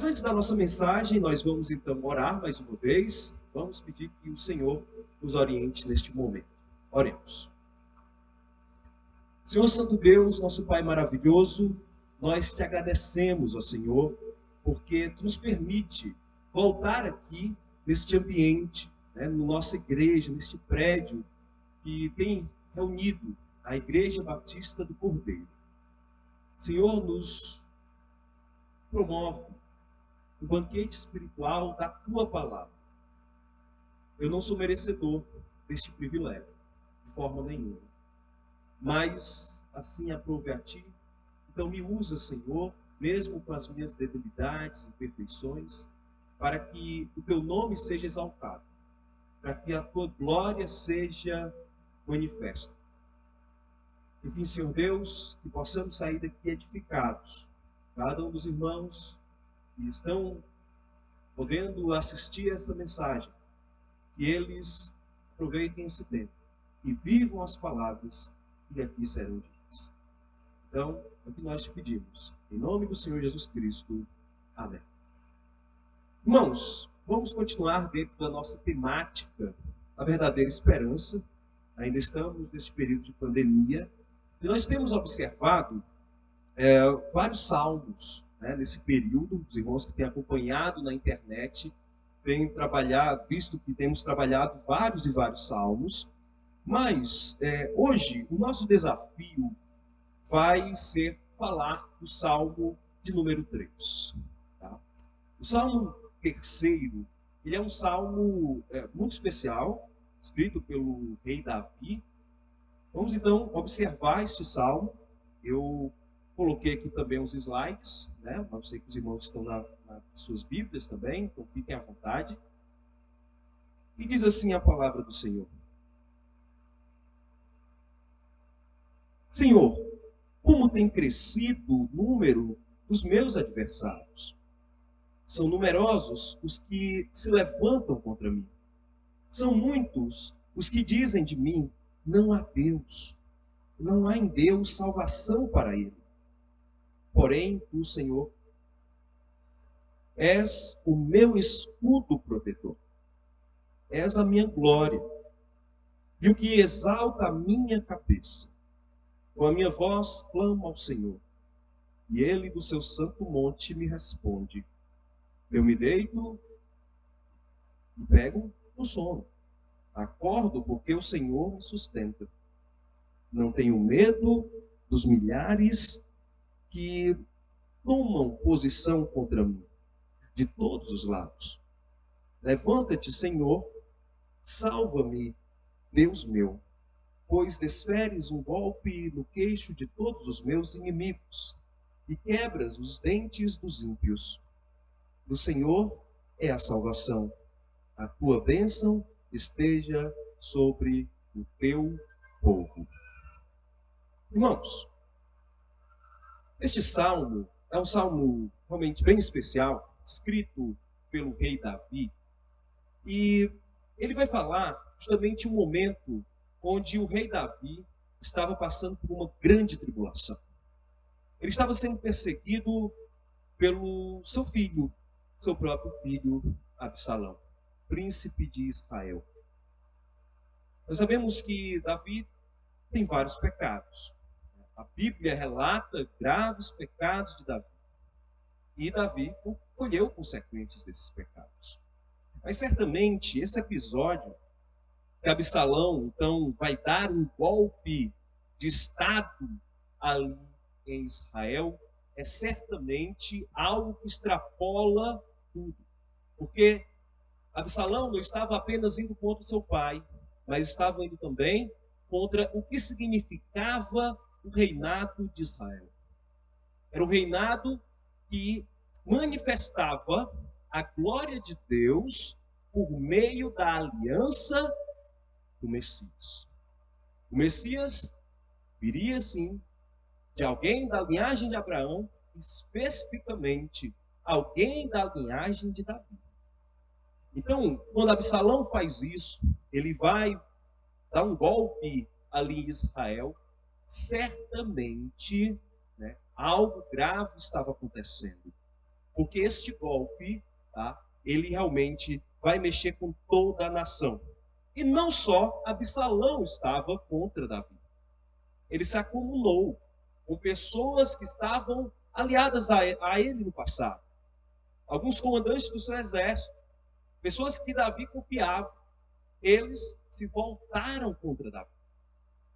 Mas antes da nossa mensagem, nós vamos então orar mais uma vez. Vamos pedir que o Senhor nos oriente neste momento. Oremos. Senhor Santo Deus, nosso Pai maravilhoso, nós te agradecemos, ó Senhor, porque tu nos permite voltar aqui neste ambiente, na nossa igreja, neste prédio que tem reunido a Igreja Batista do Cordeiro. Senhor, nos promove o banquete espiritual da tua palavra. Eu não sou merecedor deste privilégio, de forma nenhuma. Mas assim aprove a ti. Então me usa, Senhor, mesmo com as minhas debilidades e imperfeições, para que o teu nome seja exaltado, para que a tua glória seja manifesta. Enfim, Senhor Deus, que possamos sair daqui edificados. Cada um dos irmãos que estão podendo assistir essa mensagem, que eles aproveitem esse tempo e vivam as palavras que aqui serão ditas. Então, é o que nós te pedimos. Em nome do Senhor Jesus Cristo. Amém. Irmãos, vamos continuar dentro da nossa temática, a verdadeira esperança. Ainda estamos neste período de pandemia. E nós temos observado vários salmos, nesse período. Os irmãos que têm acompanhado na internet têm trabalhado, visto que temos trabalhado vários e vários salmos. Mas hoje o nosso desafio vai ser falar do Salmo de número 3. Tá? O Salmo 3º, ele é um salmo muito especial, escrito pelo rei Davi. Vamos então observar este salmo. Eu coloquei aqui também uns slides, Eu sei que os irmãos estão nas suas Bíblias também, então fiquem à vontade. E diz assim a palavra do Senhor. Senhor, como tem crescido o número dos meus adversários. São numerosos os que se levantam contra mim. São muitos os que dizem de mim, não há Deus. Não há em Deus salvação para ele. Porém, tu, Senhor, és o meu escudo protetor. És a minha glória e o que exalta a minha cabeça. Com a minha voz clamo ao Senhor, e ele do seu santo monte me responde. Eu me deito e pego no sono. Acordo porque o Senhor me sustenta. Não tenho medo dos milhares que tomam posição contra mim, de todos os lados. Levanta-te, Senhor, salva-me, Deus meu, pois desferes um golpe no queixo de todos os meus inimigos e quebras os dentes dos ímpios. Do Senhor é a salvação. A tua bênção esteja sobre o teu povo. Irmãos, este salmo é um salmo realmente bem especial, escrito pelo rei Davi, e ele vai falar justamente um momento onde o rei Davi estava passando por uma grande tribulação. Ele estava sendo perseguido pelo seu filho, seu próprio filho Absalão, príncipe de Israel. Nós sabemos que Davi tem vários pecados. A Bíblia relata graves pecados de Davi. E Davi colheu consequências desses pecados. Mas certamente esse episódio que Absalão, então, vai dar um golpe de Estado ali em Israel, é certamente algo que extrapola tudo. Porque Absalão não estava apenas indo contra o seu pai, mas estava indo também contra o que significava o reinado de Israel. Era um reinado que manifestava a glória de Deus por meio da aliança do Messias. O Messias viria, sim, de alguém da linhagem de Abraão, especificamente alguém da linhagem de Davi. Então, quando Absalão faz isso, ele vai dar um golpe ali em Israel, certamente algo grave estava acontecendo. Porque este golpe, tá, ele realmente vai mexer com toda a nação. E não só Absalão estava contra Davi. Ele se acumulou com pessoas que estavam aliadas a ele no passado. Alguns comandantes do seu exército, pessoas que Davi confiava, eles se voltaram contra Davi.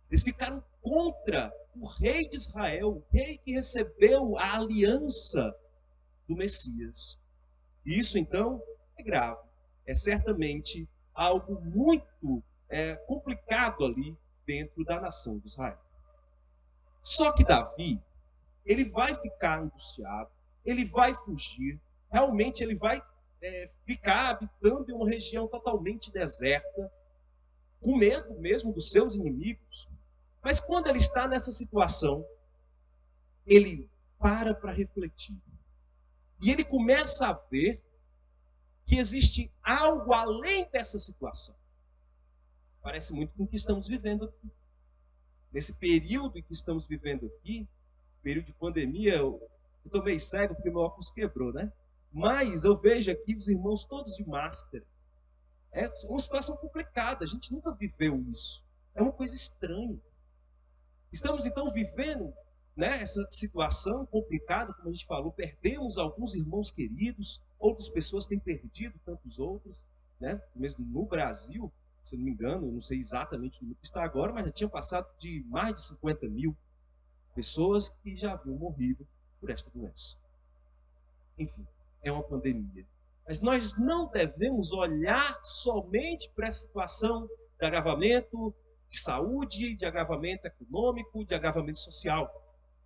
Eles ficaram contra o rei de Israel, o rei que recebeu a aliança do Messias. E isso, então, é grave. É certamente algo muito complicado ali dentro da nação de Israel. Só que Davi, ele vai ficar angustiado, ele vai fugir, realmente ele vai ficar habitando em uma região totalmente deserta, com medo mesmo dos seus inimigos. Mas quando ele está nessa situação, ele para refletir. E ele começa a ver que existe algo além dessa situação. Parece muito com o que estamos vivendo aqui. Nesse período em que estamos vivendo aqui, período de pandemia, eu estou meio cego porque meu óculos quebrou, né? Mas eu vejo aqui os irmãos todos de máscara. É uma situação complicada, a gente nunca viveu isso. É uma coisa estranha. Estamos então vivendo, né, essa situação complicada, como a gente falou, perdemos alguns irmãos queridos, outras pessoas têm perdido tantos outros, né? Mesmo no Brasil, se não me engano, eu não sei exatamente o número que está agora, mas já tinha passado de mais de 50 mil pessoas que já haviam morrido por esta doença. Enfim, é uma pandemia. Mas nós não devemos olhar somente para a situação de agravamento de saúde, de agravamento econômico, de agravamento social.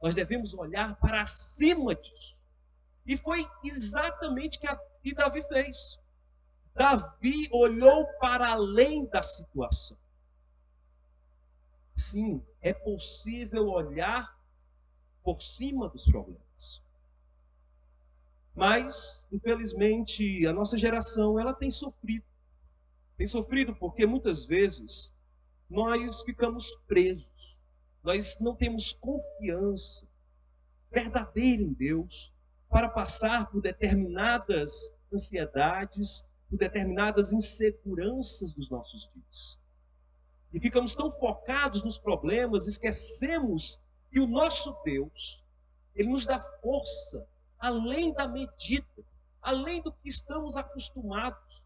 Nós devemos olhar para cima disso. E foi exatamente o que Davi fez. Davi olhou para além da situação. Sim, é possível olhar por cima dos problemas. Mas, infelizmente, a nossa geração ela tem sofrido. Tem sofrido porque muitas vezes nós ficamos presos. Nós não temos confiança verdadeira em Deus para passar por determinadas ansiedades, por determinadas inseguranças dos nossos dias. E ficamos tão focados nos problemas, esquecemos que o nosso Deus, Ele nos dá força além da medida, além do que estamos acostumados.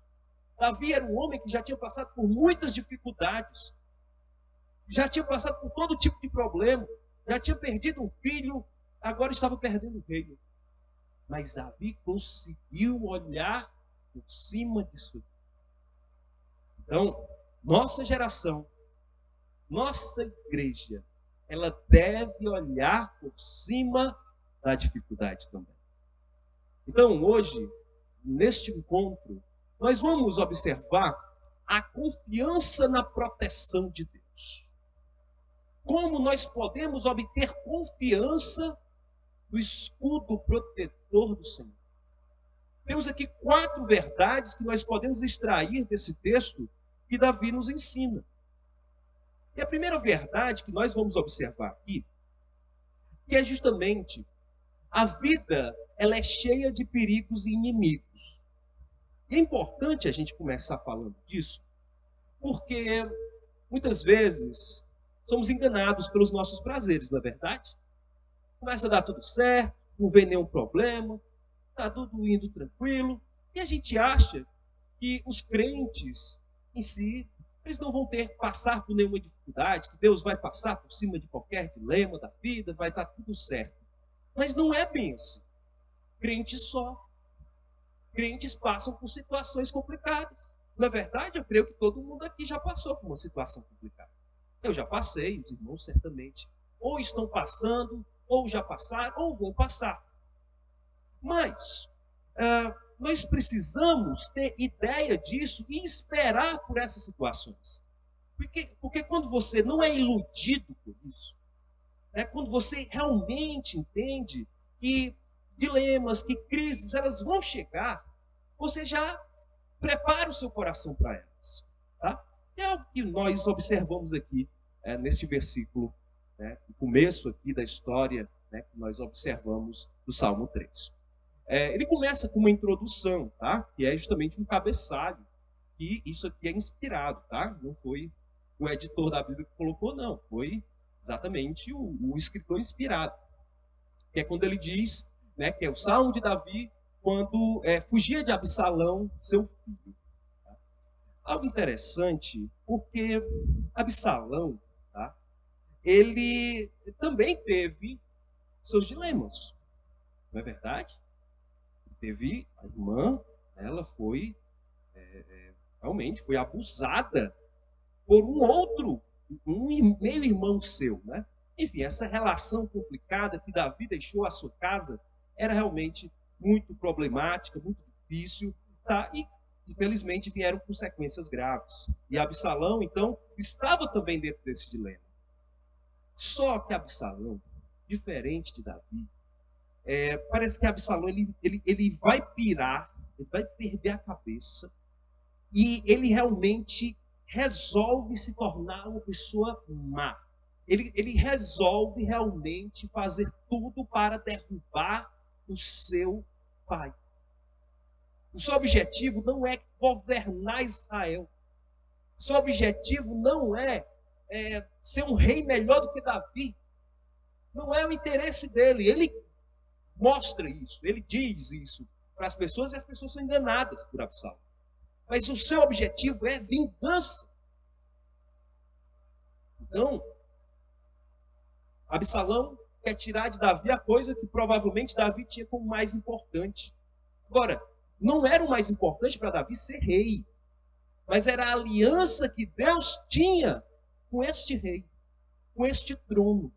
Davi era um homem que já tinha passado por muitas dificuldades, já tinha passado por todo tipo de problema, já tinha perdido um filho, agora estava perdendo o reino. Mas Davi conseguiu olhar por cima disso. Então, nossa geração, nossa igreja, ela deve olhar por cima da dificuldade também. Então, hoje, neste encontro, nós vamos observar a confiança na proteção de Deus. Como nós podemos obter confiança no escudo protetor do Senhor? Temos aqui 4 verdades que nós podemos extrair desse texto que Davi nos ensina. E a primeira verdade que nós vamos observar aqui, que é justamente a vida, ela é cheia de perigos e inimigos. E é importante a gente começar falando disso, porque muitas vezes somos enganados pelos nossos prazeres, não é verdade? Começa a dar tudo certo, não vem nenhum problema, está tudo indo tranquilo, e a gente acha que os crentes em si, eles não vão ter que passar por nenhuma dificuldade, que Deus vai passar por cima de qualquer dilema da vida, vai estar tudo certo. Mas não é bem assim. Crentes só. Crentes passam por situações complicadas. Na verdade, eu creio que todo mundo aqui já passou por uma situação complicada. Eu já passei, os irmãos certamente ou estão passando, ou já passaram, ou vão passar. Mas nós precisamos ter ideia disso e esperar por essas situações. Porque quando você não é iludido por isso, quando você realmente entende que dilemas, que crises, elas vão chegar, você já prepara o seu coração para elas. Tá? É algo que nós observamos aqui neste versículo, no começo aqui da história, que nós observamos do Salmo 3. Ele começa com uma introdução, tá? Que é justamente um cabeçalho, que isso aqui é inspirado, tá? Não foi o editor da Bíblia que colocou, não. Foi exatamente o escritor inspirado. Que é quando ele diz, né, que é o Salmo de Davi, quando fugia de Absalão, seu filho. Tá? Algo interessante, porque Absalão, tá? Ele também teve seus dilemas, não é verdade? Teve a irmã, ela foi realmente foi abusada por um outro, meio-irmão seu, né? Enfim, essa relação complicada que Davi deixou a sua casa era realmente muito problemática, muito difícil, tá? E, infelizmente, vieram consequências graves. E Absalão, então, estava também dentro desse dilema. Só que Absalão, diferente de Davi, parece que Absalão ele vai pirar, ele vai perder a cabeça, e ele realmente resolve se tornar uma pessoa má. Ele resolve realmente fazer tudo para derrubar o seu pai. O seu objetivo não é governar Israel. O seu objetivo não é ser um rei melhor do que Davi. Não é o interesse dele. Ele mostra isso, ele diz isso para as pessoas e as pessoas são enganadas por Absalão. Mas o seu objetivo é vingança. Então, Absalão quer tirar de Davi a coisa que provavelmente Davi tinha como mais importante. Agora, não era o mais importante para Davi ser rei, mas era a aliança que Deus tinha com este rei, com este trono.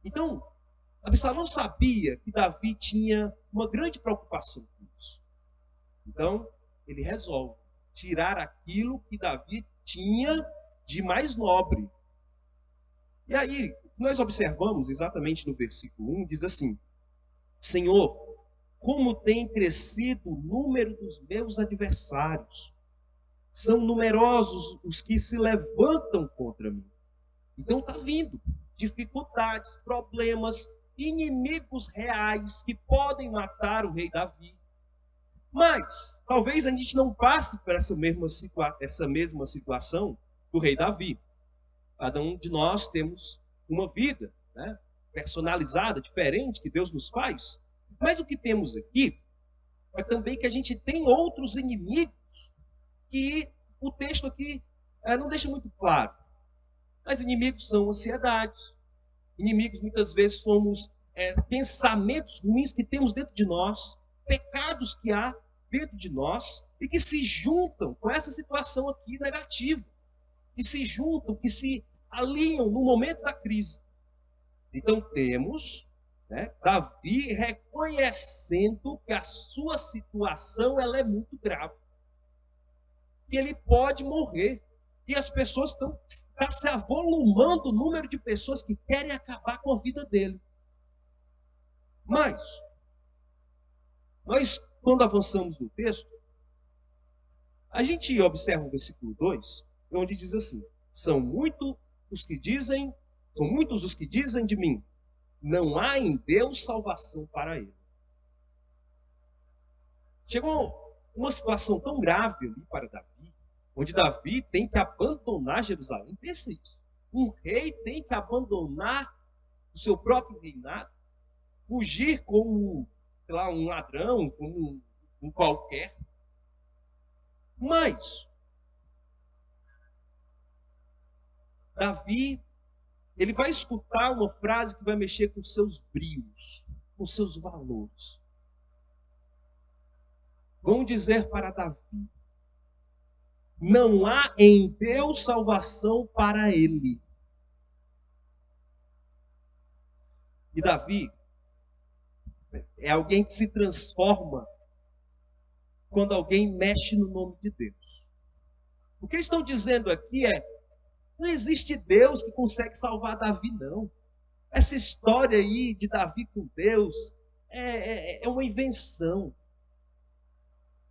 Então, Absalão sabia que Davi tinha uma grande preocupação com isso. Então, ele resolve tirar aquilo que Davi tinha de mais nobre. E aí, nós observamos exatamente no versículo 1, diz assim: Senhor, como tem crescido o número dos meus adversários. São numerosos os que se levantam contra mim. Então está vindo dificuldades, problemas, inimigos reais que podem matar o rei Davi. Mas talvez a gente não passe por essa mesma situação do rei Davi. Cada um de nós temos uma vida, né, personalizada, diferente, que Deus nos faz. Mas o que temos aqui é também que a gente tem outros inimigos que o texto aqui não deixa muito claro. Mas inimigos são ansiedades. Inimigos muitas vezes somos pensamentos ruins que temos dentro de nós, pecados que há dentro de nós e que se juntam com essa situação aqui negativa. Que se juntam, que se alinham no momento da crise. Então temos, né, Davi reconhecendo que a sua situação ela é muito grave. Que ele pode morrer. Que as pessoas estão se avolumando o número de pessoas que querem acabar com a vida dele. Mas, nós, quando avançamos no texto, a gente observa o versículo 2, onde diz assim: são muitos os que dizem de mim, não há em Deus salvação para ele. Chegou uma situação tão grave ali para Davi, onde Davi tem que abandonar Jerusalém. Pensa isso. Um rei tem que abandonar o seu próprio reinado, fugir como, sei lá, um ladrão, como um qualquer. Mas Davi, ele vai escutar uma frase que vai mexer com seus brios, com seus valores. Vão dizer para Davi: não há em Deus salvação para ele. E Davi é alguém que se transforma quando alguém mexe no nome de Deus. O que eles estão dizendo aqui é: não existe Deus que consegue salvar Davi, não. Essa história aí de Davi com Deus é uma invenção.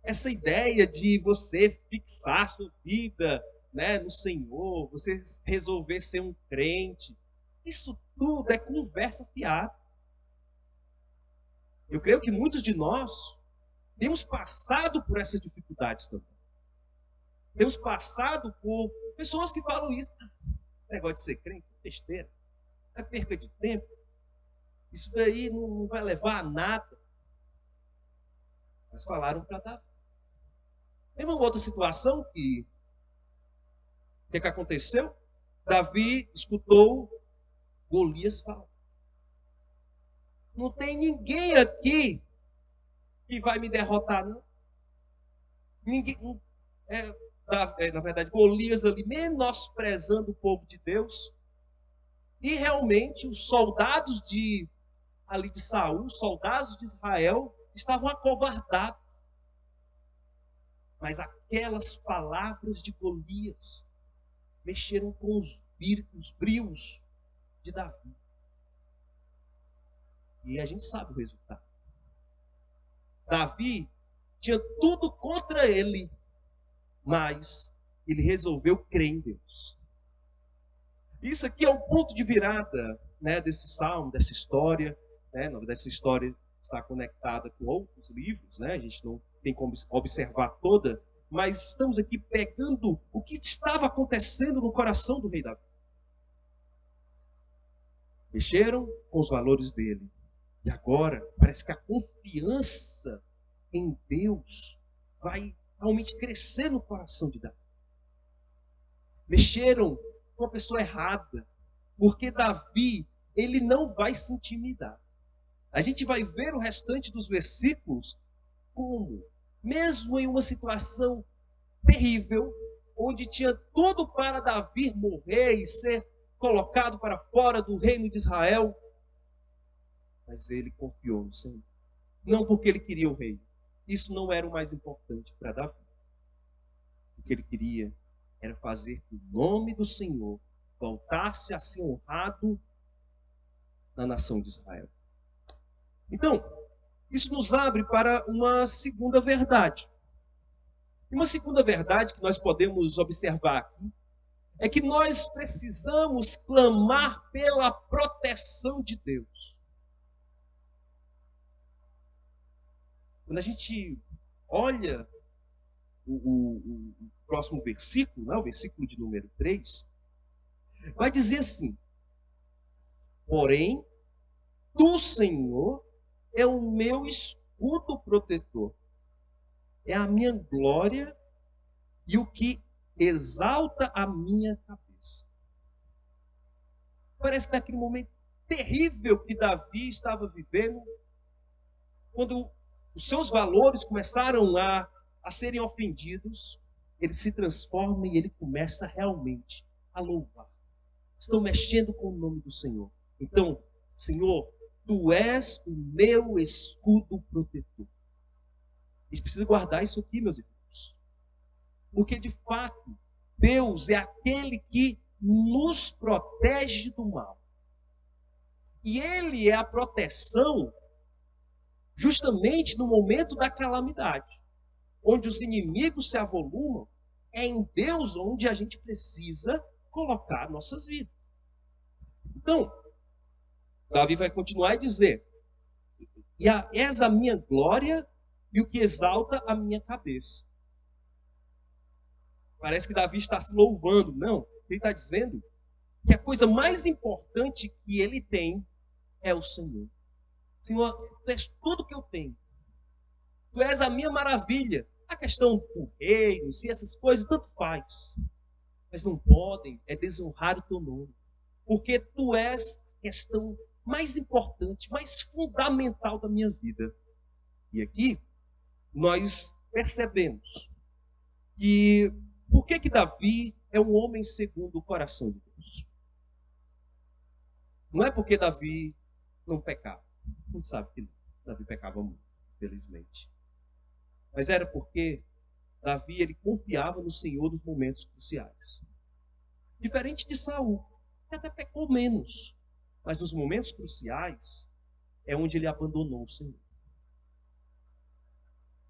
Essa ideia de você fixar sua vida, né, no Senhor, você resolver ser um crente, isso tudo é conversa fiada. Eu creio que muitos de nós temos passado por essas dificuldades também. Temos passado por pessoas que falam isso. Negócio de ser crente, besteira. É perca de tempo. Isso daí não vai levar a nada. Mas falaram para Davi. Tem uma outra situação que aconteceu? Davi escutou Golias falar. Não tem ninguém aqui que vai me derrotar, não. Ninguém, na verdade, Golias ali menosprezando o povo de Deus. E realmente os soldados ali de Saul, os soldados de Israel, estavam acovardados. Mas aquelas palavras de Golias mexeram com os brios de Davi. E a gente sabe o resultado. Davi tinha tudo contra ele, mas ele resolveu crer em Deus. Isso aqui é o ponto de virada, né, desse salmo, dessa história. Né? Essa história está conectada com outros livros, né? A gente não tem como observar toda, mas estamos aqui pegando o que estava acontecendo no coração do rei Davi. Mexeram com os valores dele. E agora, parece que a confiança em Deus vai realmente crescer no coração de Davi. Mexeram com a pessoa errada, porque Davi, ele não vai se intimidar. A gente vai ver o restante dos versículos como, mesmo em uma situação terrível, onde tinha tudo para Davi morrer e ser colocado para fora do reino de Israel, mas ele confiou no Senhor. Não porque ele queria o rei. Isso não era o mais importante para Davi. O que ele queria era fazer que o nome do Senhor voltasse a ser honrado na nação de Israel. Então, isso nos abre para uma segunda verdade. E uma segunda verdade que nós podemos observar aqui é que nós precisamos clamar pela proteção de Deus. Quando a gente olha o próximo versículo, né, o versículo de número 3, vai dizer assim: porém, tu, Senhor, é o meu escudo protetor, é a minha glória e o que exalta a minha cabeça. Parece que naquele momento terrível que Davi estava vivendo, quando os seus valores começaram a serem ofendidos, ele se transforma e ele começa realmente a louvar. Estão mexendo com o nome do Senhor. Então, Senhor, tu és o meu escudo protetor. A gente precisa guardar isso aqui, meus irmãos. Porque, de fato, Deus é aquele que nos protege do mal. E Ele é a proteção justamente no momento da calamidade, onde os inimigos se avolumam. É em Deus onde a gente precisa colocar nossas vidas. Então, Davi vai continuar a dizer: és a minha glória e o que exalta a minha cabeça. Parece que Davi está se louvando. Não, ele está dizendo que a coisa mais importante que ele tem é o Senhor. Senhor, tu és tudo que eu tenho. Tu és a minha maravilha. A questão do reino, se essas coisas, tanto faz. Mas não podem desonrar o teu nome. Porque tu és a questão mais importante, mais fundamental da minha vida. E aqui, nós percebemos que por que Davi é um homem segundo o coração de Deus? Não é porque Davi não pecava. A gente sabe que Davi pecava muito, felizmente. Mas era porque Davi, ele confiava no Senhor nos momentos cruciais. Diferente de Saul, que até pecou menos. Mas nos momentos cruciais é onde ele abandonou o Senhor.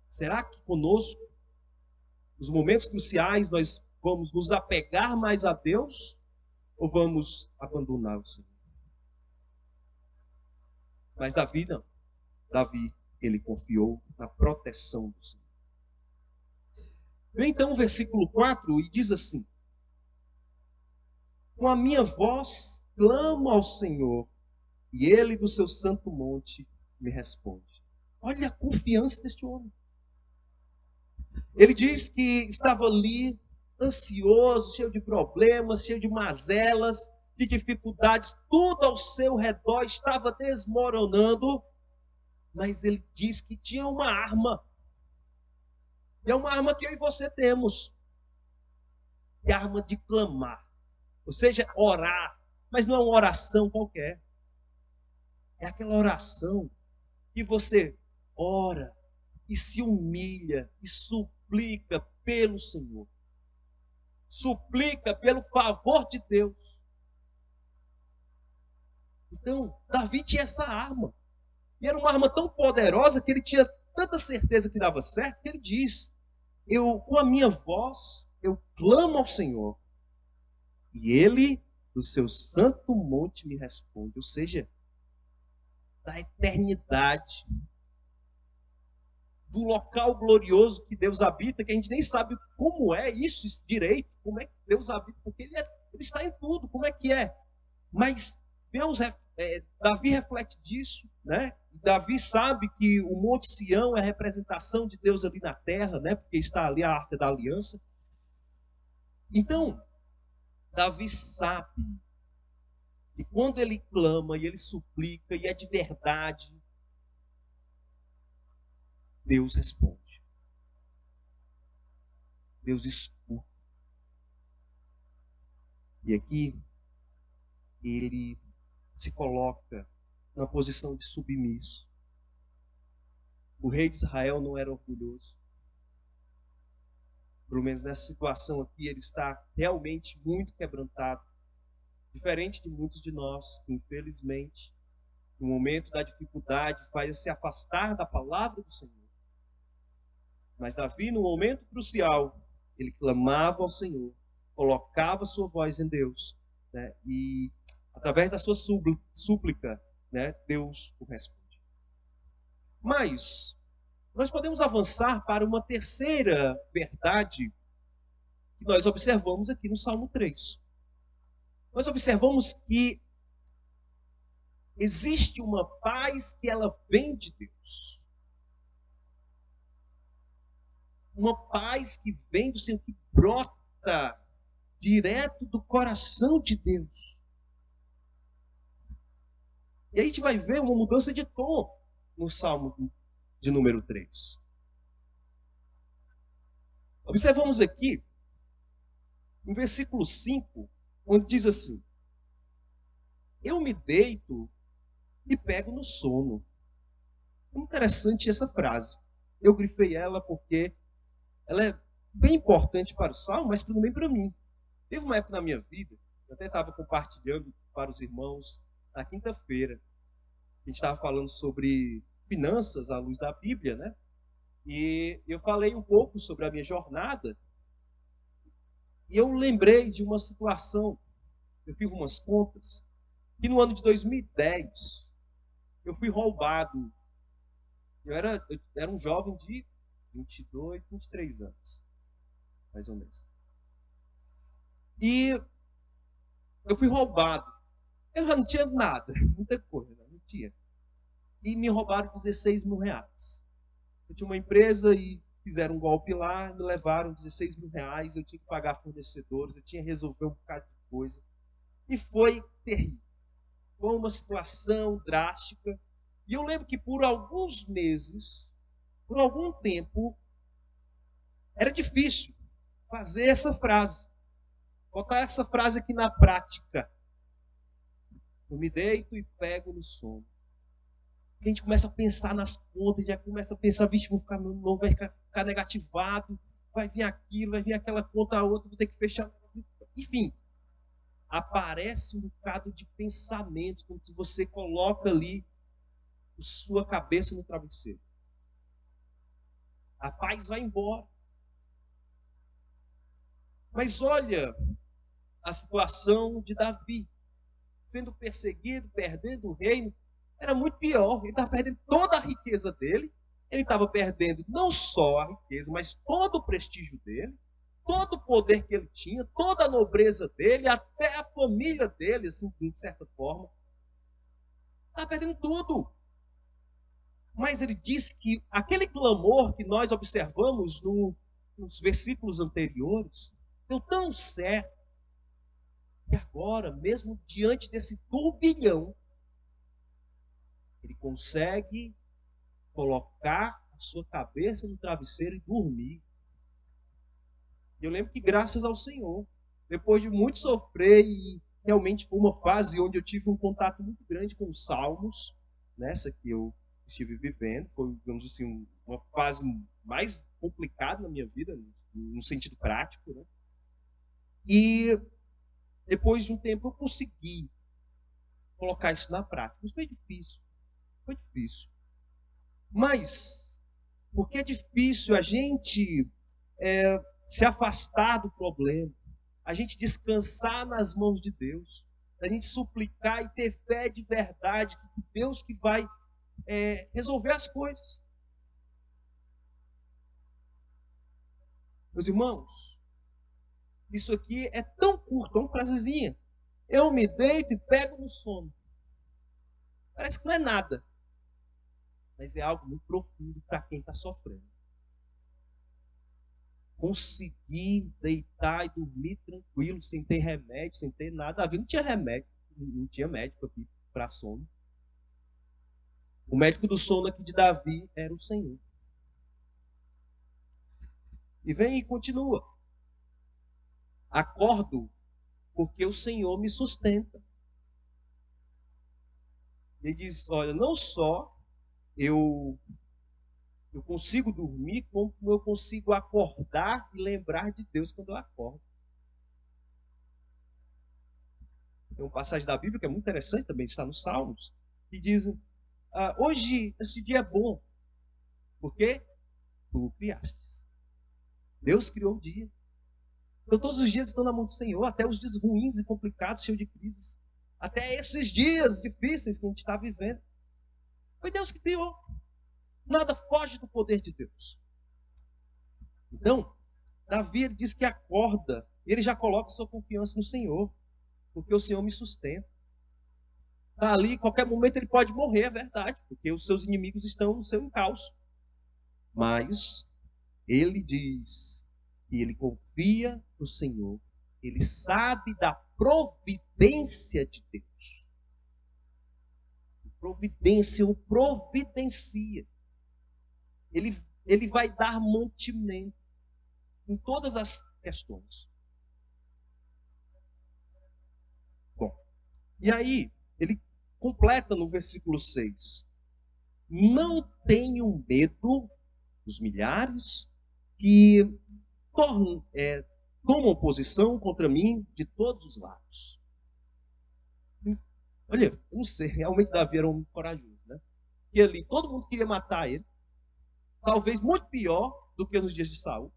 Será que conosco, nos momentos cruciais, nós vamos nos apegar mais a Deus ou vamos abandonar o Senhor? Mas Davi não. Davi, ele confiou na proteção do Senhor. Vem então o versículo 4 e diz assim: com a minha voz clamo ao Senhor, e ele do seu santo monte me responde. Olha a confiança deste homem. Ele diz que estava ali, ansioso, cheio de problemas, cheio de mazelas, de dificuldades, tudo ao seu redor estava desmoronando, mas ele diz que tinha uma arma. E é uma arma que eu e você temos. É a arma de clamar. Ou seja, orar. Mas não é uma oração qualquer. É aquela oração que você ora e se humilha e suplica pelo Senhor. Suplica pelo favor de Deus. Então, Davi tinha essa arma. E era uma arma tão poderosa que ele tinha tanta certeza que dava certo, que ele diz: com a minha voz, eu clamo ao Senhor, e ele, do seu santo monte, me responde. Ou seja, da eternidade, do local glorioso que Deus habita, que a gente nem sabe como é isso direito, como é que Deus habita, porque ele está em tudo, como é que é. Mas Davi reflete disso, né? Davi sabe que o Monte Sião é a representação de Deus ali na terra, né? Porque está ali a Arca da Aliança. Então, Davi sabe que quando ele clama e ele suplica e é de verdade, Deus responde. Deus escuta. E aqui ele se coloca na posição de submisso. O rei de Israel não era orgulhoso. Pelo menos nessa situação aqui, ele está realmente muito quebrantado. Diferente de muitos de nós, que infelizmente, no momento da dificuldade, faz se afastar da palavra do Senhor. Mas Davi, no momento crucial, ele clamava ao Senhor, colocava sua voz em Deus, né? E através da sua súplica, né, Deus o responde. Mas nós podemos avançar para uma terceira verdade que nós observamos aqui no Salmo 3. Nós observamos que existe uma paz que ela vem de Deus. Uma paz que vem do Senhor, que brota direto do coração de Deus. E aí a gente vai ver uma mudança de tom no Salmo de número 3. Observamos aqui, no versículo 5, onde diz assim: eu me deito e pego no sono. É interessante essa frase. Eu grifei ela porque ela é bem importante para o Salmo, mas também para mim. Teve uma época na minha vida, eu até estava compartilhando para os irmãos na quinta-feira. A gente estava falando sobre finanças à luz da Bíblia, né? E eu falei um pouco sobre a minha jornada. E eu lembrei de uma situação, eu fiz umas contas, que no ano de 2010, eu fui roubado. Eu era um jovem de 22, 23 anos, mais ou menos. E eu fui roubado. Eu já não tinha nada, muita coisa, não tinha. E me roubaram 16 mil reais. Eu tinha uma empresa e fizeram um golpe lá, me levaram 16 mil reais, eu tinha que pagar fornecedores, eu tinha que resolver um bocado de coisa. E foi terrível. Foi uma situação drástica. E eu lembro que por alguns meses, por algum tempo, era difícil fazer essa frase. Botar essa frase aqui na prática. Eu me deito e pego no sono. A gente começa a pensar nas contas, já começa a pensar, vixe, vou ficar, não vai ficar negativado, vai vir aquilo, vai vir aquela conta, a outra, vou ter que fechar. Enfim, aparece um bocado de pensamento, como se você coloca ali a sua cabeça no travesseiro. A paz vai embora. Mas olha a situação de Davi, sendo perseguido, perdendo o reino, era muito pior. Ele estava perdendo toda a riqueza dele. Ele estava perdendo não só a riqueza, mas todo o prestígio dele, todo o poder que ele tinha, toda a nobreza dele, até a família dele, assim, de certa forma. Estava perdendo tudo. Mas ele diz que aquele clamor que nós observamos nos versículos anteriores deu tão certo que agora, mesmo diante desse turbilhão, ele consegue colocar a sua cabeça no travesseiro e dormir. Eu lembro que, graças ao Senhor, depois de muito sofrer, e realmente foi uma fase onde eu tive um contato muito grande com os salmos, nessa que eu estive vivendo, foi, digamos assim, uma fase mais complicada na minha vida, no sentido prático, né? E depois de um tempo eu consegui colocar isso na prática. Mas foi difícil. Foi difícil. Mas, porque é difícil a gente se afastar do problema, a gente descansar nas mãos de Deus, a gente suplicar e ter fé de verdade, que Deus que vai resolver as coisas. Meus irmãos, isso aqui é tão curto, é uma frasezinha. Eu me deito e pego no sono. Parece que não é nada, mas é algo muito profundo para quem está sofrendo. Conseguir deitar e dormir tranquilo, sem ter remédio, sem ter nada. Davi não tinha remédio, não tinha médico aqui para sono. O médico do sono aqui de Davi era o Senhor. E vem e continua. Acordo porque o Senhor me sustenta. Ele diz, olha, não só eu consigo dormir, como eu consigo acordar e lembrar de Deus quando eu acordo. Tem uma passagem da Bíblia que é muito interessante também, está nos Salmos, que dizem, hoje esse dia é bom, porque tu o criastes. Deus criou o dia. Então todos os dias estão na mão do Senhor, até os dias ruins e complicados, cheios de crises. Até esses dias difíceis que a gente está vivendo. Foi Deus que criou. Nada foge do poder de Deus. Então, Davi ele diz que acorda, ele já coloca sua confiança no Senhor, porque o Senhor me sustenta. Está ali, qualquer momento ele pode morrer, é verdade, porque os seus inimigos estão no seu encalço. Mas ele diz que ele confia no Senhor, ele sabe da providência de Deus. Providência, o providencia. Ele vai dar mantimento em todas as questões. Bom, e aí ele completa no versículo 6. Não tenho medo dos milhares que tomam posição contra mim de todos os lados. Olha, eu não sei, realmente Davi era um corajoso, né? Porque ali todo mundo queria matar ele. Talvez muito pior do que nos dias de Saul.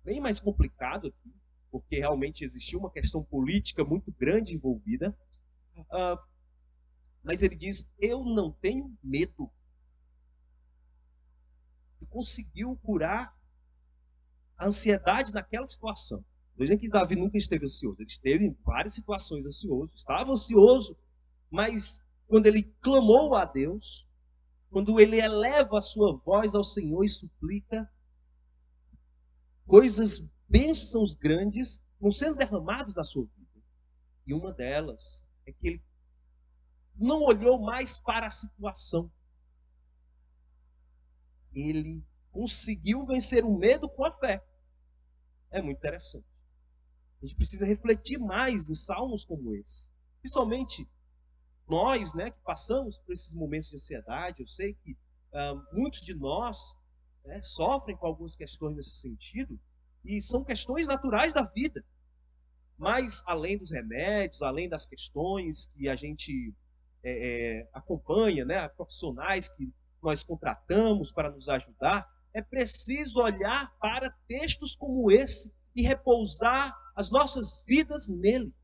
Bem mais complicado aqui, porque realmente existia uma questão política muito grande envolvida. Mas ele diz, eu não tenho medo. E conseguiu curar a ansiedade naquela situação. Vejam que Davi nunca esteve ansioso. Ele esteve em várias situações ansioso. Estava ansioso, mas quando ele clamou a Deus, quando ele eleva a sua voz ao Senhor e suplica, coisas, bênçãos grandes vão sendo derramadas na sua vida. E uma delas é que ele não olhou mais para a situação. Ele conseguiu vencer o medo com a fé. É muito interessante. A gente precisa refletir mais em salmos como esse. Principalmente nós, né, que passamos por esses momentos de ansiedade. Eu sei que muitos de nós sofrem com algumas questões nesse sentido. E são questões naturais da vida. Mas, além dos remédios, além das questões que a gente acompanha, né, profissionais que nós contratamos para nos ajudar, é preciso olhar para textos como esse e repousar as nossas vidas nele.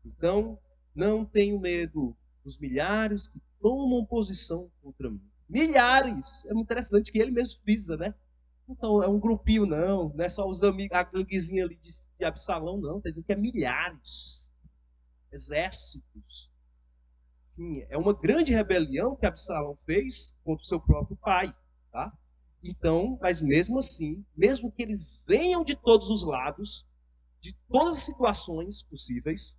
Então, não tenho medo dos milhares que tomam posição contra mim. Milhares! É muito interessante que ele mesmo frisa, né? Não é um grupinho, não é só os amigos, a ganguezinha ali de Absalão, não. Está dizendo que é milhares, exércitos. Enfim, é uma grande rebelião que Absalão fez contra o seu próprio pai, tá? Então, mas mesmo assim, mesmo que eles venham de todos os lados, de todas as situações possíveis,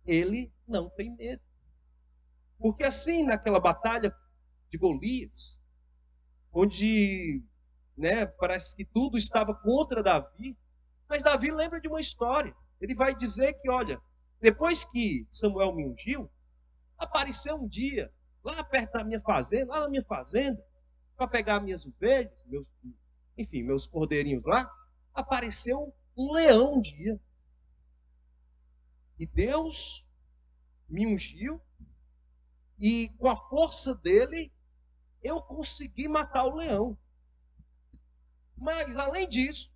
ele não tem medo. Porque assim, naquela batalha de Golias, onde, né, parece que tudo estava contra Davi, mas Davi lembra de uma história. Ele vai dizer que, olha, depois que Samuel me ungiu, apareceu um dia, lá perto da minha fazenda, lá na minha fazenda, para pegar minhas ovelhas, meus cordeirinhos lá, apareceu um leão um dia. E Deus me ungiu, e com a força dele, eu consegui matar o leão. Mas, além disso,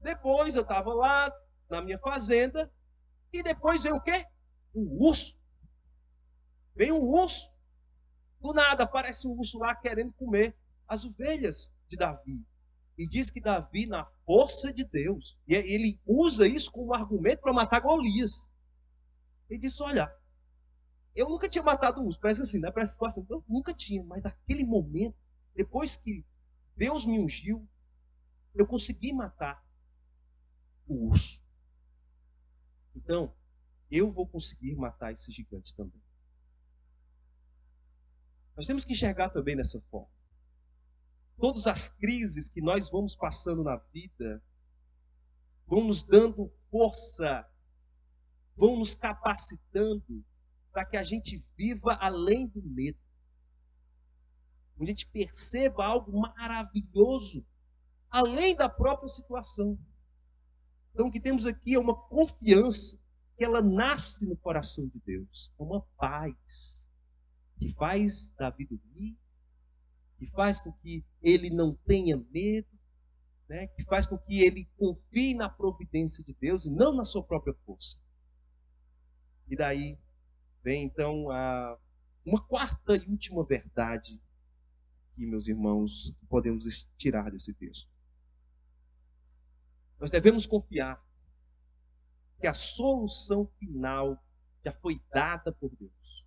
depois eu estava lá na minha fazenda, e depois veio o quê? Um urso. Veio um urso. Do nada aparece um urso lá querendo comer as ovelhas de Davi. E diz que Davi, na força de Deus, e ele usa isso como argumento para matar Golias. Ele disse, olha, eu nunca tinha matado um urso. Parece assim, né? Parece situação. Eu nunca tinha, mas naquele momento, depois que Deus me ungiu, eu consegui matar o urso. Então, eu vou conseguir matar esse gigante também. Nós temos que enxergar também dessa forma. Todas as crises que nós vamos passando na vida vão nos dando força, vão nos capacitando para que a gente viva além do medo. A gente perceba algo maravilhoso, além da própria situação. Então, o que temos aqui é uma confiança que ela nasce no coração de Deus. É uma paz que faz Davi dormir, que faz com que ele não tenha medo, né? Que faz com que ele confie na providência de Deus e não na sua própria força. E daí vem então uma quarta e última verdade que, meus irmãos, podemos tirar desse texto. Nós devemos confiar que a solução final já foi dada por Deus.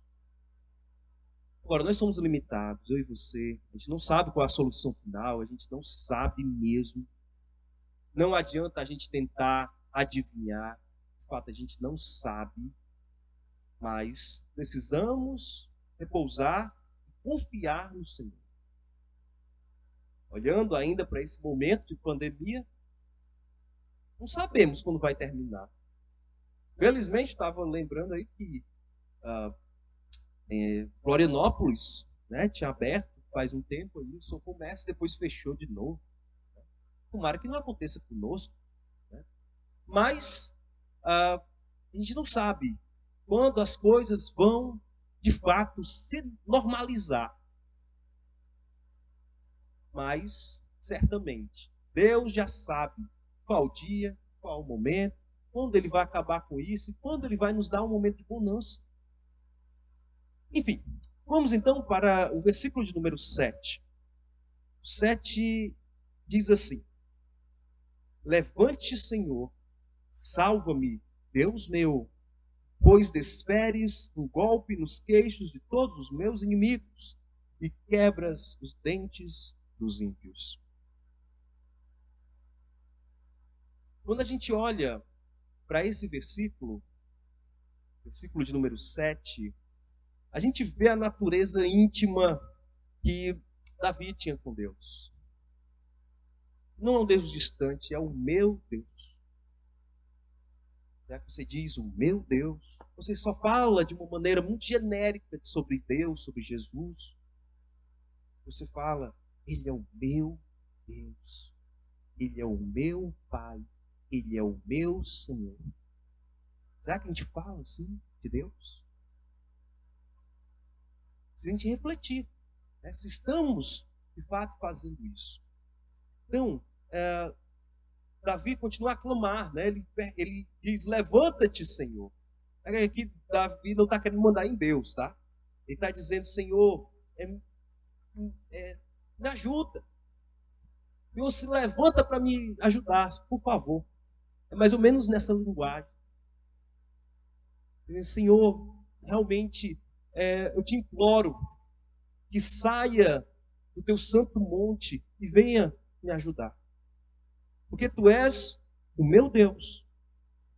Agora, nós somos limitados, eu e você, a gente não sabe qual é a solução final, a gente não sabe mesmo. Não adianta a gente tentar adivinhar, de fato a gente não sabe, mas precisamos repousar e confiar no Senhor. Olhando ainda para esse momento de pandemia, não sabemos quando vai terminar. Felizmente, estava lembrando aí que Florianópolis, né, tinha aberto faz um tempo aí o seu comércio, depois fechou de novo. Tomara que não aconteça conosco, né? Mas a gente não sabe quando as coisas vão, de fato, se normalizar. Mas, certamente, Deus já sabe qual dia, qual o momento, quando Ele vai acabar com isso e quando Ele vai nos dar um momento de bonança. Enfim, vamos então para o versículo de número 7. O 7 diz assim: Levante, Senhor, salva-me, Deus meu, pois desferes um golpe nos queixos de todos os meus inimigos e quebras os dentes dos ímpios. Quando a gente olha para esse versículo de número 7, a gente vê a natureza íntima que Davi tinha com Deus. Não é um Deus distante, é o meu Deus. Já que você diz o meu Deus, você só fala de uma maneira muito genérica sobre Deus, sobre Jesus. Você fala, Ele é o meu Deus. Ele é o meu Pai. Ele é o meu Senhor. Será que a gente fala assim de Deus? Se a gente refletir, né, se estamos de fato fazendo isso. Então, Davi continua a clamar, né? Ele diz, levanta-te, Senhor. Aqui Davi não está querendo mandar em Deus, tá? Ele está dizendo, Senhor, me ajuda. Senhor, se levanta para me ajudar, por favor. É mais ou menos nessa linguagem. Senhor, realmente, eu te imploro que saia do teu santo monte e venha me ajudar. Porque tu és o meu Deus.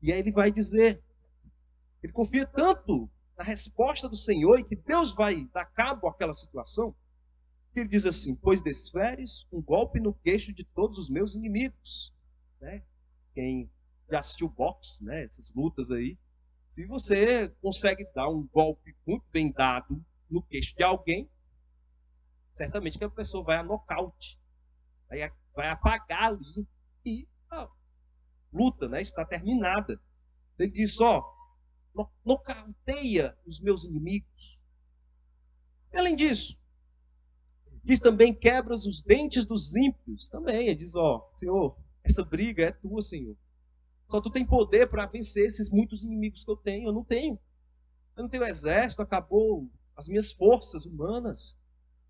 E aí ele vai dizer, ele confia tanto na resposta do Senhor e que Deus vai dar cabo àquela situação, que ele diz assim, pois desferes um golpe no queixo de todos os meus inimigos. Né? Quem já assistiu boxe, né? Essas lutas aí, se você consegue dar um golpe muito bem dado no queixo de alguém, certamente que a pessoa vai a nocaute, vai apagar ali e a luta, né, está terminada. Ele diz, nocauteia os meus inimigos. E, além disso, diz também, quebras os dentes dos ímpios. Também, ele diz, Senhor, essa briga é tua, Senhor. Só tu tem poder para vencer esses muitos inimigos que eu tenho. Eu não tenho. Eu não tenho exército, acabou as minhas forças humanas.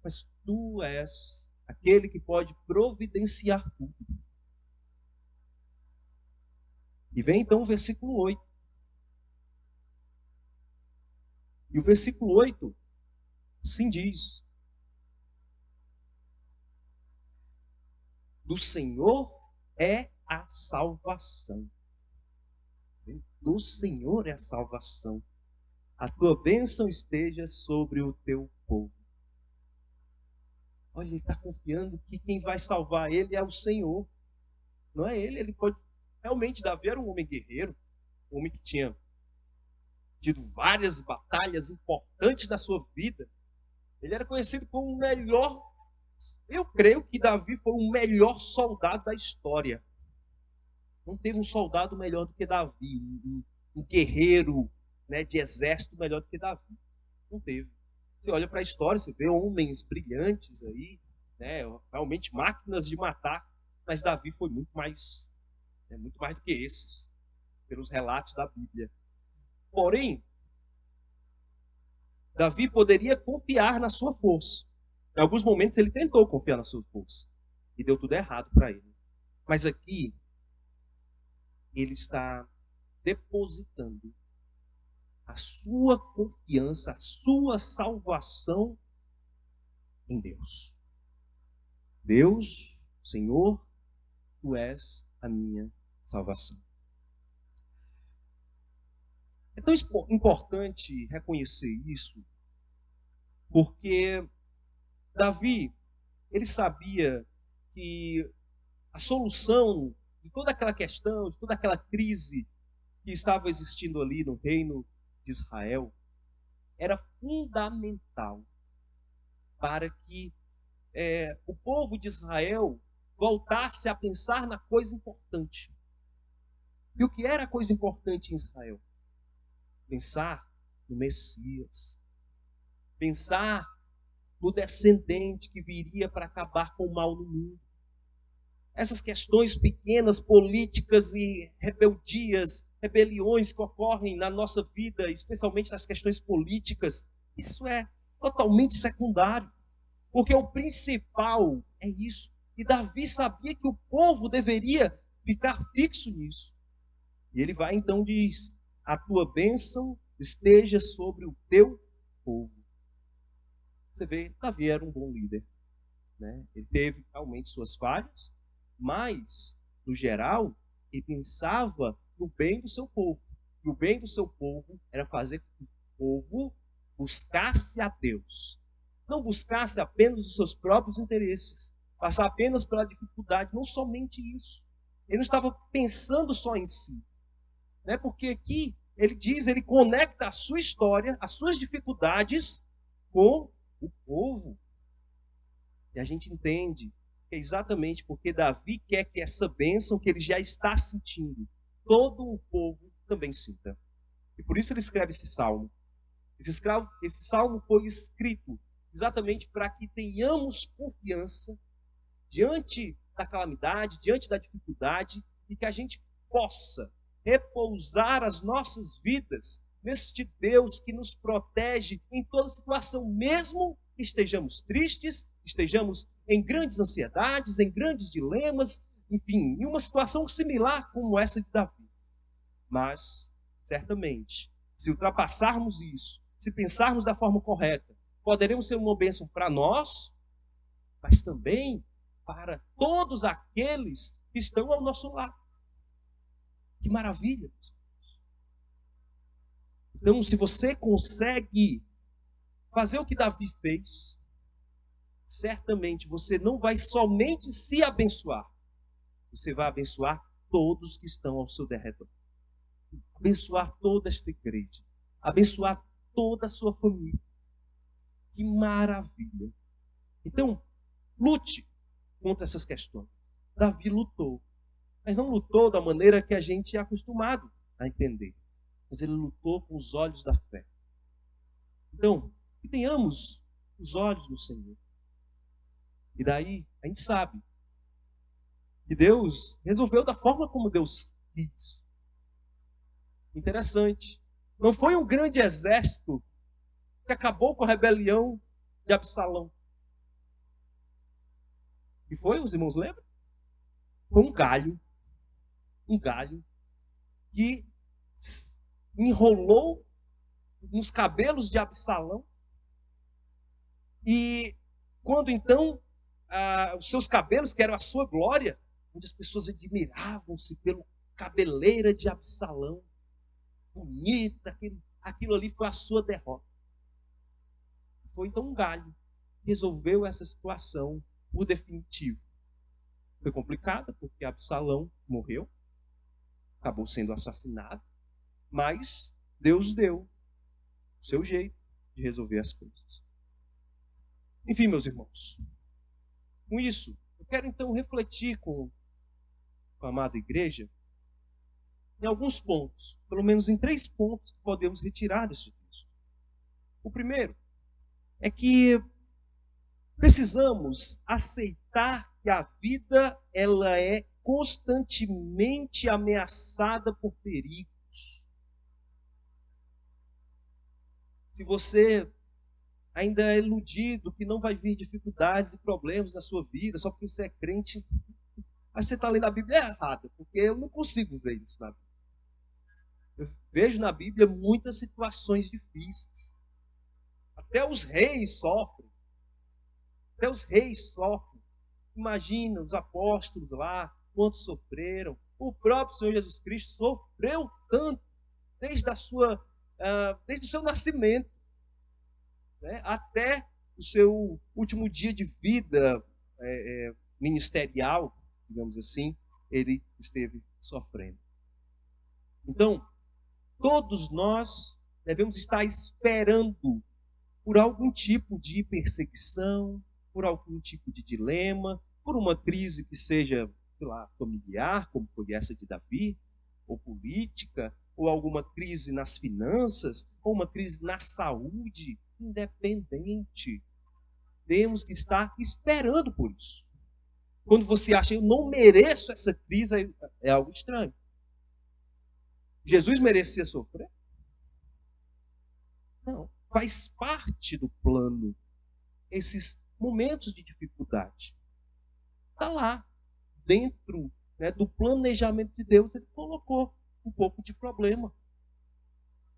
Mas tu és aquele que pode providenciar tudo. E vem então o versículo 8. E o versículo 8 assim diz: do Senhor é a salvação. Do Senhor é a salvação. A tua bênção esteja sobre o teu povo. Olha, ele está confiando que quem vai salvar ele é o Senhor. Não é ele. Ele pode. Realmente, Davi era um homem guerreiro, um homem que tinha tido várias batalhas importantes na sua vida. Ele era conhecido como o melhor. Eu creio que Davi foi o melhor soldado da história. Não teve um soldado melhor do que Davi, um guerreiro, né, de exército melhor do que Davi. Não teve. Você olha para a história, você vê homens brilhantes aí, né, realmente máquinas de matar, mas Davi foi muito mais do que esses, pelos relatos da Bíblia. Porém, Davi poderia confiar na sua força. Em alguns momentos ele tentou confiar na sua força e deu tudo errado para ele. Mas aqui ele está depositando a sua confiança, a sua salvação em Deus. Deus, Senhor, tu és a minha salvação. É tão importante reconhecer isso, porque Davi, ele sabia que a solução de toda aquela questão, de toda aquela crise que estava existindo ali no reino de Israel, era fundamental para que o povo de Israel voltasse a pensar na coisa importante. E o que era a coisa importante em Israel? Pensar no Messias. Pensar no descendente que viria para acabar com o mal no mundo. Essas questões pequenas, políticas e rebeliões que ocorrem na nossa vida, especialmente nas questões políticas, isso é totalmente secundário. Porque o principal é isso. E Davi sabia que o povo deveria ficar fixo nisso. E ele vai então e diz: a tua bênção esteja sobre o teu povo. Você vê, Davi era um bom líder, né? Ele teve realmente suas falhas, mas, no geral, ele pensava no bem do seu povo. E o bem do seu povo era fazer com que o povo buscasse a Deus. Não buscasse apenas os seus próprios interesses, passar apenas pela dificuldade, não somente isso. Ele não estava pensando só em si, né? Porque aqui ele diz, ele conecta a sua história, as suas dificuldades com o povo. E a gente entende que é exatamente porque Davi quer que essa bênção que ele já está sentindo, todo o povo também sinta. E por isso ele escreve esse salmo. Esse salmo foi escrito exatamente para que tenhamos confiança diante da calamidade, diante da dificuldade, e que a gente possa repousar as nossas vidas neste Deus que nos protege em toda situação, mesmo que estejamos tristes, estejamos em grandes ansiedades, em grandes dilemas, enfim, em uma situação similar como essa de Davi. Mas, certamente, se ultrapassarmos isso, se pensarmos da forma correta, poderemos ser uma bênção para nós, mas também para todos aqueles que estão ao nosso lado. Que maravilha! Então, se você consegue fazer o que Davi fez, certamente você não vai somente se abençoar, você vai abençoar todos que estão ao seu derredor. Abençoar toda esta igreja, abençoar toda a sua família. Que maravilha! Então, lute contra essas questões. Davi lutou, mas não lutou da maneira que a gente é acostumado a entender. Mas ele lutou com os olhos da fé. Então, que tenhamos os olhos no Senhor. E daí, a gente sabe que Deus resolveu da forma como Deus quis. Interessante. Não foi um grande exército que acabou com a rebelião de Absalão. E foi, os irmãos lembram? Foi um galho que enrolou nos cabelos de Absalão. E quando então os seus cabelos, que eram a sua glória, onde as pessoas admiravam-se pelo cabeleira de Absalão, bonita, aquilo ali foi a sua derrota. Foi então um galho que resolveu essa situação por definitivo. Foi complicada porque Absalão morreu, acabou sendo assassinado, mas Deus deu o seu jeito de resolver as coisas. Enfim, meus irmãos, com isso, eu quero então refletir com a amada igreja em alguns pontos, pelo menos em 3 pontos que podemos retirar desse texto. O primeiro é que precisamos aceitar que a vida ela é constantemente ameaçada por perigos. Se você ainda é iludido que não vai vir dificuldades e problemas na sua vida só porque você é crente, aí você está lendo a Bíblia errada, porque eu não consigo ver isso na Bíblia. Eu vejo na Bíblia muitas situações difíceis. Até os reis sofrem. Imagina os apóstolos lá, quantos sofreram. O próprio Senhor Jesus Cristo sofreu tanto, desde o seu nascimento, né, até o seu último dia de vida ministerial, digamos assim, ele esteve sofrendo. Então, todos nós devemos estar esperando por algum tipo de perseguição, por algum tipo de dilema, por uma crise que seja, sei lá, familiar, como foi essa de Davi, ou política, ou alguma crise nas finanças, ou uma crise na saúde, independente. Temos que estar esperando por isso. Quando você acha, eu não mereço essa crise, é algo estranho. Jesus merecia sofrer? Não. Faz parte do plano esses momentos de dificuldade. Está lá, dentro, né, do planejamento de Deus, ele colocou um pouco de problema.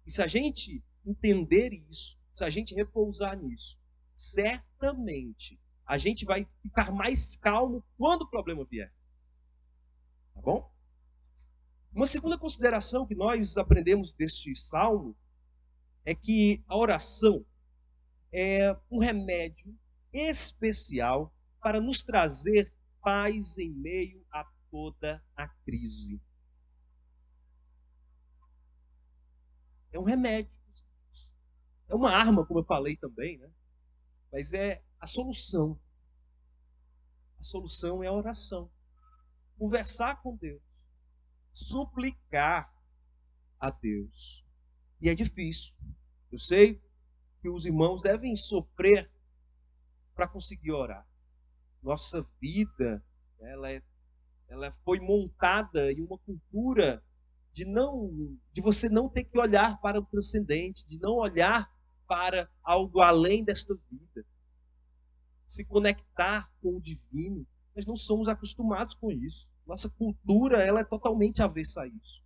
E se a gente entender isso, se a gente repousar nisso, certamente a gente vai ficar mais calmo quando o problema vier. Tá bom? Uma segunda consideração que nós aprendemos deste salmo é que a oração é um remédio especial para nos trazer paz em meio a toda a crise. É um remédio. É uma arma, como eu falei também, né? Mas é a solução. A solução é a oração. Conversar com Deus. Suplicar a Deus. E é difícil. Eu sei que os irmãos devem sofrer para conseguir orar. Nossa vida, ela foi montada em uma cultura de você não ter que olhar para o transcendente, de não olhar para algo além desta vida, se conectar com o divino. Nós não somos acostumados com isso. Nossa cultura, ela é totalmente avessa a isso.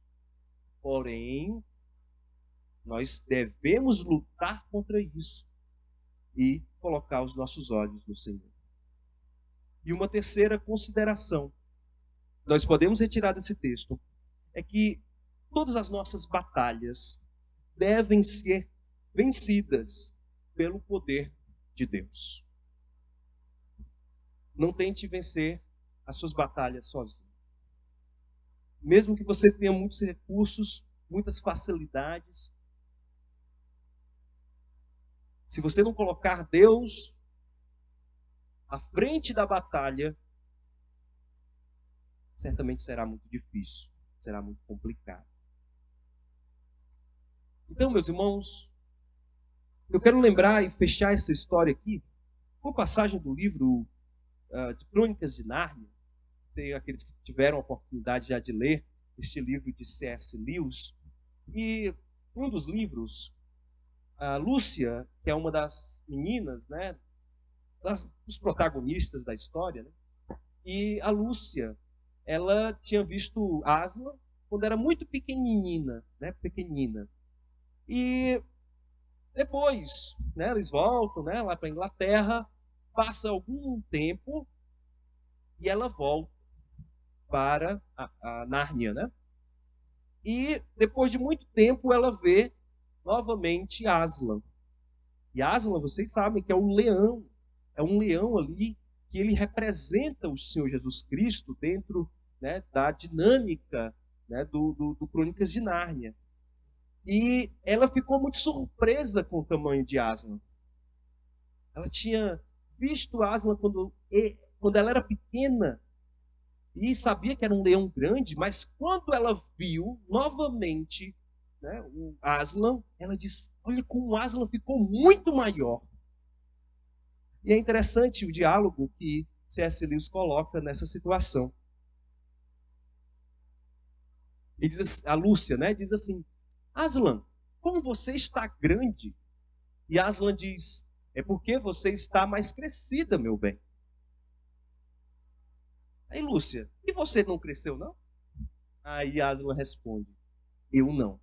Porém, nós devemos lutar contra isso e colocar os nossos olhos no Senhor. E uma terceira consideração que nós podemos retirar desse texto é que todas as nossas batalhas devem ser vencidas pelo poder de Deus. Não tente vencer as suas batalhas sozinho. Mesmo que você tenha muitos recursos, muitas facilidades, se você não colocar Deus à frente da batalha, certamente será muito difícil, será muito complicado. Então, meus irmãos, eu quero lembrar e fechar essa história aqui com a passagem do livro de Crônicas de Nárnia. Sei, aqueles que tiveram a oportunidade já de ler este livro de C.S. Lewis. E um dos livros, a Lúcia, que é uma das meninas, né, dos protagonistas da história, né, e a Lúcia, ela tinha visto Aslan quando era muito pequenina, né, pequenina. E depois, né, eles voltam, né, lá para a Inglaterra, passa algum tempo e ela volta para a Nárnia, né? E depois de muito tempo ela vê novamente Aslan. E Aslan, vocês sabem que é um leão ali que ele representa o Senhor Jesus Cristo dentro, né, da dinâmica, né, do Crônicas de Nárnia. E ela ficou muito surpresa com o tamanho de Aslan. Ela tinha visto Aslan quando ela era pequena e sabia que era um leão grande, mas quando ela viu novamente, né, o Aslan, ela disse: olha como o Aslan ficou muito maior. E é interessante o diálogo que C.S. Lewis coloca nessa situação. E diz, a Lúcia, né, diz assim: Aslan, como você está grande? E Aslan diz: é porque você está mais crescida, meu bem. Aí Lúcia: e você não cresceu, não? Aí Aslan responde: eu não.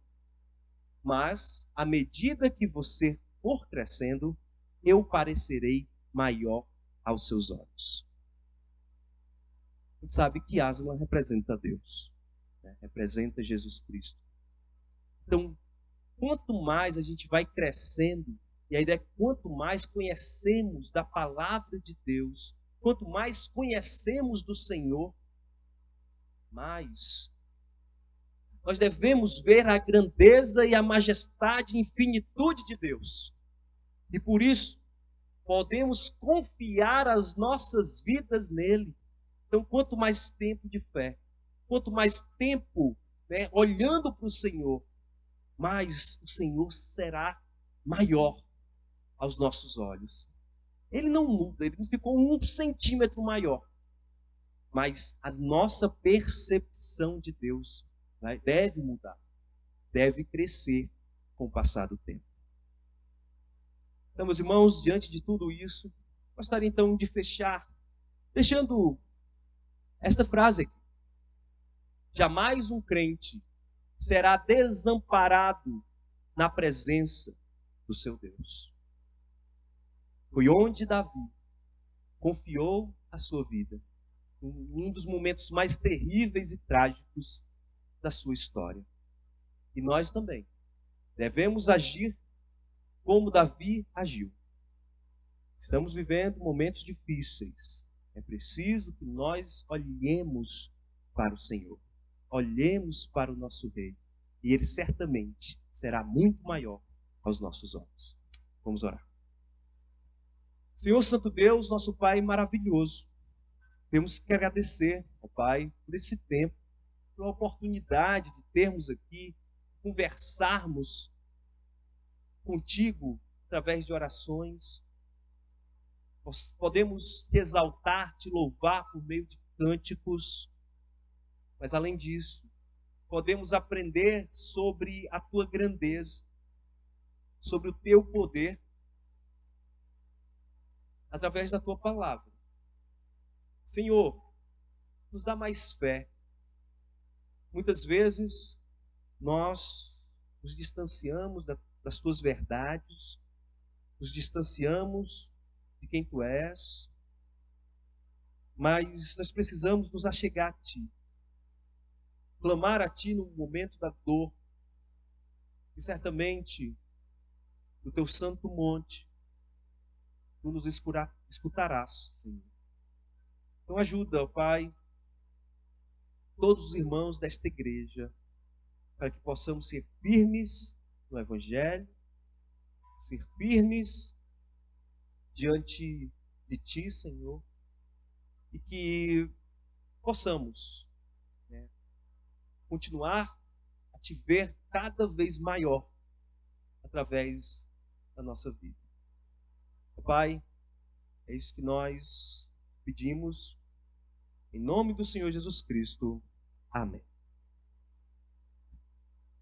Mas, à medida que você for crescendo, eu parecerei maior aos seus olhos. A gente sabe que Aslan representa Deus, né? Representa Jesus Cristo. Então, quanto mais a gente vai crescendo, e a ideia é quanto mais conhecemos da palavra de Deus, quanto mais conhecemos do Senhor, mais nós devemos ver a grandeza e a majestade e infinitude de Deus. E por isso, podemos confiar as nossas vidas nele. Então, quanto mais tempo de fé, quanto mais tempo, né, olhando para o Senhor, mais o Senhor será maior aos nossos olhos. Ele não muda, ele não ficou 1 centímetro maior. Mas a nossa percepção de Deus, né, deve mudar, deve crescer com o passar do tempo. Então, meus irmãos, diante de tudo isso, gostaria então de fechar, deixando esta frase aqui: jamais um crente será desamparado na presença do seu Deus. Foi onde Davi confiou a sua vida, em um dos momentos mais terríveis e trágicos da sua história. E nós também devemos agir como Davi agiu. Estamos vivendo momentos difíceis. É preciso que nós olhemos para o Senhor, olhemos para o nosso Rei, e Ele certamente será muito maior aos nossos olhos. Vamos orar. Senhor Santo Deus, nosso Pai maravilhoso, temos que agradecer ao Pai por esse tempo, pela oportunidade de termos aqui, conversarmos contigo através de orações. Nós podemos te exaltar, te louvar por meio de cânticos, mas além disso, podemos aprender sobre a tua grandeza, sobre o teu poder, através da tua palavra. Senhor, nos dá mais fé. Muitas vezes nós nos distanciamos das tuas verdades, nos distanciamos de quem tu és, mas nós precisamos nos achegar a ti, clamar a ti no momento da dor, e certamente no teu santo monte tu nos escutarás, Senhor. Então ajuda, ó Pai, todos os irmãos desta igreja, para que possamos ser firmes no Evangelho, ser firmes diante de Ti, Senhor, e que possamos, né, continuar a Te ver cada vez maior através da nossa vida. Pai, é isso que nós pedimos, em nome do Senhor Jesus Cristo. Amém.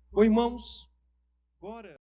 Bom, irmãos, agora